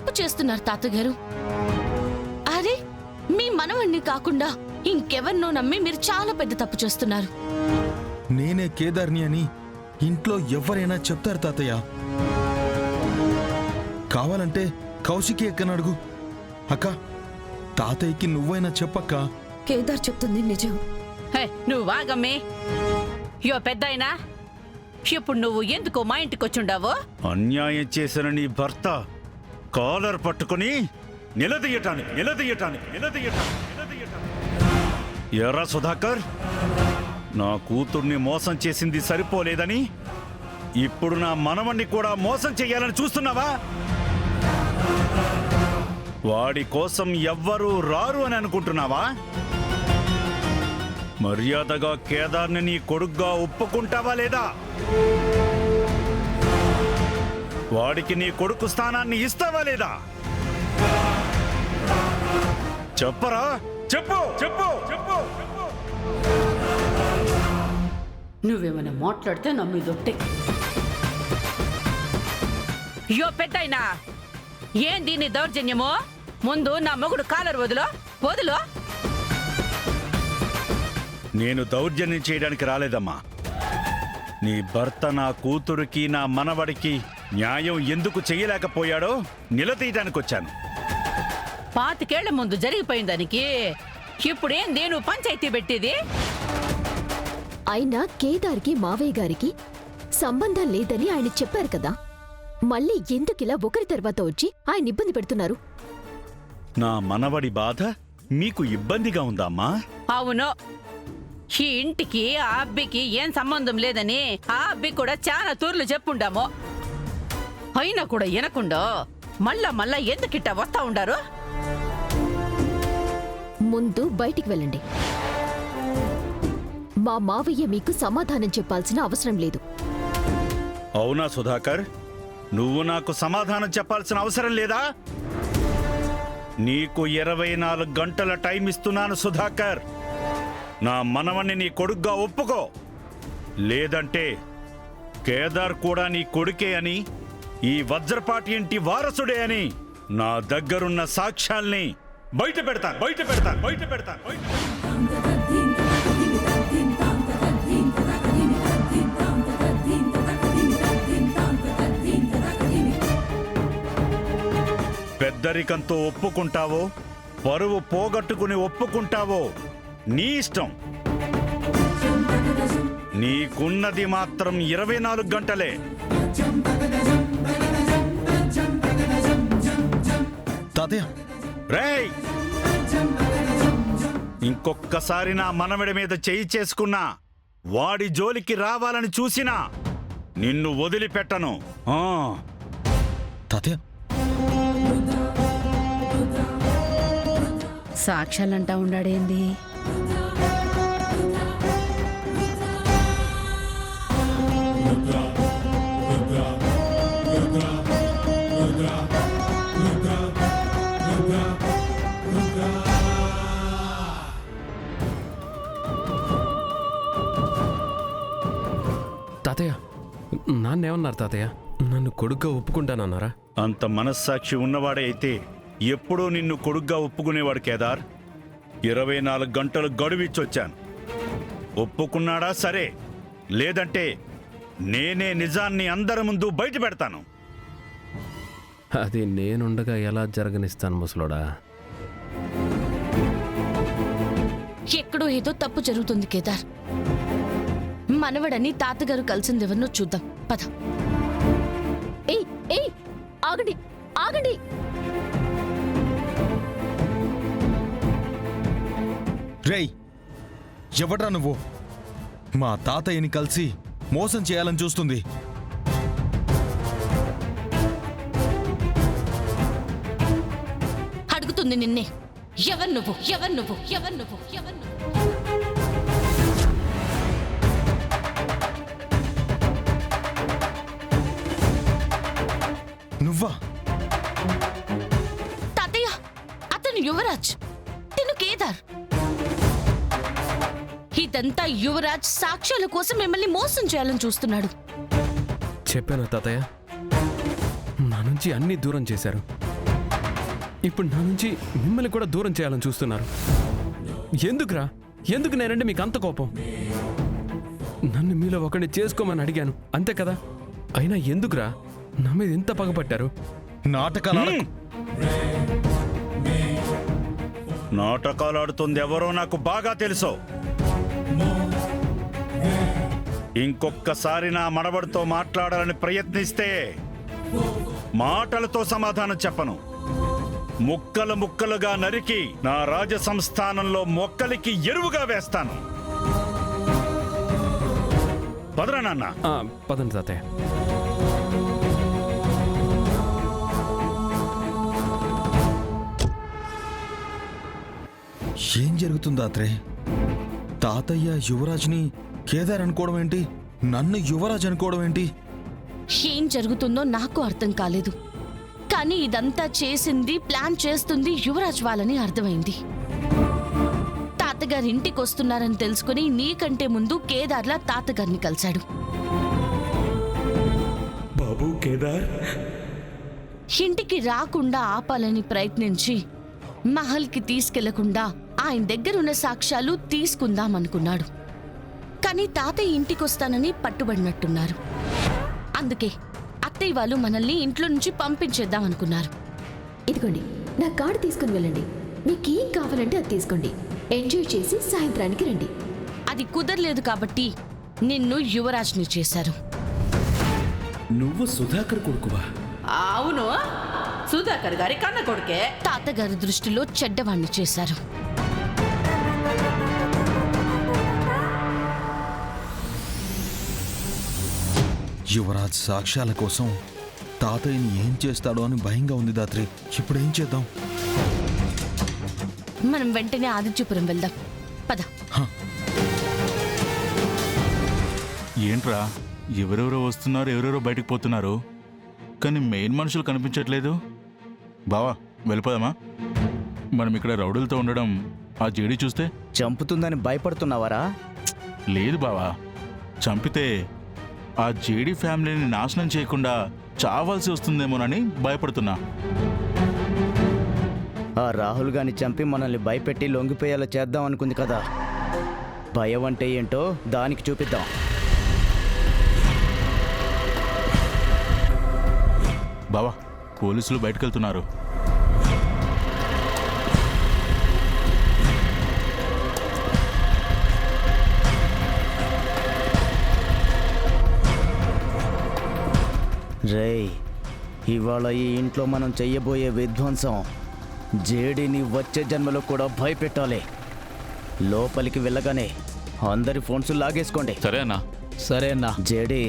తప్పు చేస్తున్నారు తాతగారు. అరే, మీ మనవణ్ణి కాకుండా ఇంకెవరినో నమ్మి మీరు చాలా పెద్ద తప్పు చేస్తున్నారు. నేనే కేదార్ని అని ఇంట్లో ఎవరైనా చెప్తారు తాతయ్య. కావాలంటే కౌశికి ఎక్కనడుగు. అక్క, తాతయ్యకి నువ్వైనా చెప్పక్క. కేదార్ చెప్తుంది నిజం. నువ్వు వాగమ్మే. యో పెద్దాయనా, ఇప్పుడు నువ్వు ఎందుకు మా ఇంటికొచ్చుండావో? అన్యాయం చేసిన నీ భర్త కాలర్ పట్టుకుని నిలదీయటానికి. ఎర్రా సుధాకర్, నా కూతుర్ని మోసం చేసింది సరిపోలేదని ఇప్పుడు నా మనవణ్ణి కూడా మోసం చెయ్యాలని చూస్తున్నావా? వాడి కోసం ఎవ్వరూ రారు అని అనుకుంటున్నావా? మర్యాదగా కేదార్ని నీ కొడుగ్గా ఒప్పుకుంటావా లేదా? వాడికి నీ కొడుకు స్థానాన్ని ఇస్తావా లేదా? చెప్పరా, చెప్పు. నువ్వేమైనా మాట్లాడితే నా మీదొట్టే. యో పెద్దాయనా, ఏం దీని దౌర్జన్యమో? ముందు నా మొగుడు కాలర్ వదులు. నేను దౌర్జన్యం చేయడానికి రాలేదమ్మా. నీ భర్త నా కూతురికి నా మనవడికి న్యాయం ఎందుకు చెయ్యలేకపోయాడో నిలదీయటానికి వచ్చాను. 25 ఏళ్ల ముందు జరిగిపోయిన దానికి ఇప్పుడేం నేను పంచాయతీ పెట్టేది? అయినా కేదార్కి మావయ్య గారికి సంబంధం లేదని ఆయన చెప్పారు కదా, మళ్ళీ ఎందుకిలా ఒకరి తర్వాత వచ్చి ఆయన ఇబ్బంది పెడుతున్నారు? నా మనవడి బాధ మీకు ఇబ్బందిగా ఉందామ్మా? అవును, ఈ ఇంటికి ఆ అబ్బికి ఏం సంబంధం లేదని ఆ అబ్బి కూడా చాలా తూర్లు చెప్పుండాము. అయినా కూడా వినకుండా మళ్ళా ఎందుకిట్టా వస్తా ఉండారు? ముందు బయటికి వెళ్ళండి. మా మావయ్య మీకు సమాధానం చెప్పాల్సిన అవసరం లేదు. అవునా సుధాకర్, నువ్వు నాకు సమాధానం చెప్పాల్సిన అవసరం లేదా? నీకు 24 గంటల టైం ఇస్తున్నాను సుధాకర్. నా మనవణ్ణి నీ కొడుగ్గా ఒప్పుకో, లేదంటే కేదార్ కూడా నీ కొడుకే అని, ఈ వజ్రపాటి ఇంటి వారసుడే అని నా దగ్గరున్న సాక్ష్యాల్ని బయట పెడతాను. పెద్దరికంతో ఒప్పుకుంటావో, పరువు పోగొట్టుకుని ఒప్పుకుంటావో నీ ఇష్టం. నీకున్నది మాత్రం 24 గంటలే. తాతయ్య, రేయ్, ఇంకొక్కసారి నా మనవడి మీద చేయి చేసుకున్నా, వాడి జోలికి రావాలని చూసినా నిన్ను వదిలిపెట్టను. తాతయ్య, సాక్ష్యాలంటా ఉండాడేంది? తాతయ్య, నాన్నేమన్నారు తాతయ్య? నన్ను కొడుగ్గా ఒప్పుకుంటానన్నారా? అంత మనస్సాక్షి ఉన్నవాడే అయితే ఎప్పుడూ నిన్ను కొడుగ్గా ఒప్పుకునేవాడు కేదార్. 24 గంటలు గడువిచ్చొచ్చాను. ఒప్పుకున్నాడా సరే, లేదంటే నేనే నిజాన్ని అందరి ముందు బయట పెడతాను. అది నేనుండగా ఎలా జరగనిస్తాను ముసలోడా? ఎక్కడో ఏదో తప్పు జరుగుతుంది కేదార్. మనవడని తాతగారు కలిసిందెవరినో చూద్దాం, పద. ఏయ్, ఆగండి. రేయ్, ఎవడ్రా నువ్వు? మా తాతయ్యని కలిసి మోసం చేయాలని చూస్తుంది. అడుగుతుంది నిన్నే. ఎవరు నువ్వు? నువ్వా? తాతయ్య, అతను యువరాజ్, తిను కేదార్. ఇదంతా యువరాజ్ సాక్ష్యాల కోసం మిమ్మల్ని మోసం చేయాలని చూస్తున్నాడు. చెప్పాను తాతయ్య, నా నుంచి అన్ని దూరం చేశారు. ఇప్పుడు నా నుంచి మిమ్మల్ని కూడా దూరం చేయాలని చూస్తున్నారు. ఎందుకురా? ఎందుకు నేనంటే మీకు అంత కోపం? నన్ను మీలో ఒకరిని చేసుకోమని అడిగాను అంతే కదా. అయినా ఎందుకురా నా మీద ఎంత పగపట్టారు? నాటకాలు ఆడకు. నాటకాలు ఆడుతుంది ఎవరో నాకు బాగా తెలుసు. ఇంకొక్కసారి నా మనవడితో మాట్లాడాలని ప్రయత్నిస్తే మాటలతో సమాధానం చెప్పను. ముక్కలు ముక్కలుగా నరికి నా రాజ సంస్థానంలో మొక్కలికి ఎరువుగా వేస్తాను. పదరా నాన్న. పదండి తాతయ్య. ఏం జరుగుతుందా త్రే? తాతయ్య యువరాజ్ని కేదార్ అనుకోవడం ఏంటి? నన్ను యువరాజ్ అనుకోవడం ఏంటి? ఏం జరుగుతుందో నాకు అర్థం కాలేదు. కానీ ఇదంతా చేసింది, ప్లాన్ చేస్తుంది యువరాజ్ వాళ్ళని అర్థమైంది. తాతగారి ఇంటికి వస్తున్నారని తెలుసుకుని నీకంటే ముందు కేదార్లా తాతగారిని కలిశాడు. బాబు కేదార్, ఇంటికి రాకుండా ఆపాలని ప్రయత్నించి మహల్కి తీసుకెళ్లకుండా ఆయన దగ్గరున్న సాక్ష్యాలు తీసుకుందామనుకున్నాడు. కానీ తాతయ్య ఇంటికొస్తానని పట్టుబడినట్టున్నారు. అందుకే అత్తయ్య వాళ్ళు మనల్ని ఇంట్లో నుంచి పంపించేద్దాం అనుకున్నారు. ఇదిగోండి, నా కార్డు తీసుకుని వెళ్ళండి. మీకు ఏం కావాలంటే అది తీసుకోండి. ఎంజాయ్ చేసి సాయంత్రానికి రండి. అది కుదరలేదు కాబట్టి నిన్ను యువరాజ్ని చేశారు. నువ్వు సుధాకర్ కొడుకువా? అవును, సుధాకర్ గారి కన్న కొడుకే. తాతగారి దృష్టిలో చెడ్డవాణ్ణి చేశారు. యువరాజ్ సాక్ష్యాల కోసం తాతయ్యని ఏం చేస్తాడో అని భయంగా ఉంది దాత్రి. ఇప్పుడు ఏం చేద్దాం? మనం వెంటనే ఆదిత్యపురం వెళ్దాం. పద. ఏంట్రా, ఎవరెవరో వస్తున్నారు, ఎవరెవరో బయటకు పోతున్నారు, కానీ మెయిన్ మనుషులు కనిపించట్లేదు. బావా వెళ్ళిపోదామా? మనం ఇక్కడ రౌడీలతో ఉండడం ఆ జేడీ చూస్తే చంపుతుందని భయపడుతున్నావారా? లేదు బావా, చంపితే ఆ జేడీ ఫ్యామిలీని నాశనం చేయకుండా చావాల్సి వస్తుందేమోనని భయపడుతున్నా. ఆ రాహుల్ గాని చంపి మనల్ని భయపెట్టి లొంగిపోయేలా చేద్దాం అనుకుంది కదా. భయం అంటే ఏంటో దానికి చూపిద్దాం. బావా పోలీసులు బయటకెళ్తున్నారు. రేయ్, ఇవాళ ఈ ఇంట్లో మనం చెయ్యబోయే విధ్వంసం జేడీని వచ్చే జన్మలో కూడా భయపెట్టాలి. లోపలికి వెళ్ళగానే అందరి ఫోన్స్ లాగేసుకోండి. సరే అన్నా. సరే అన్నా. జేడీ,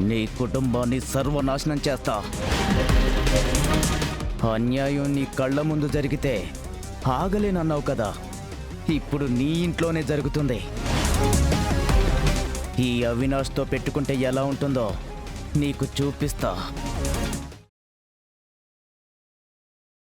నీ కుటుంబాన్ని సర్వనాశనం చేస్తా. అన్యాయం నీ కళ్ళ ముందు జరిగితే ఆగలేనన్నావు కదా, ఇప్పుడు నీ ఇంట్లోనే జరుగుతుంది. ఈ అవినాష్తో పెట్టుకుంటే ఎలా ఉంటుందో నీకు చూపిస్తా.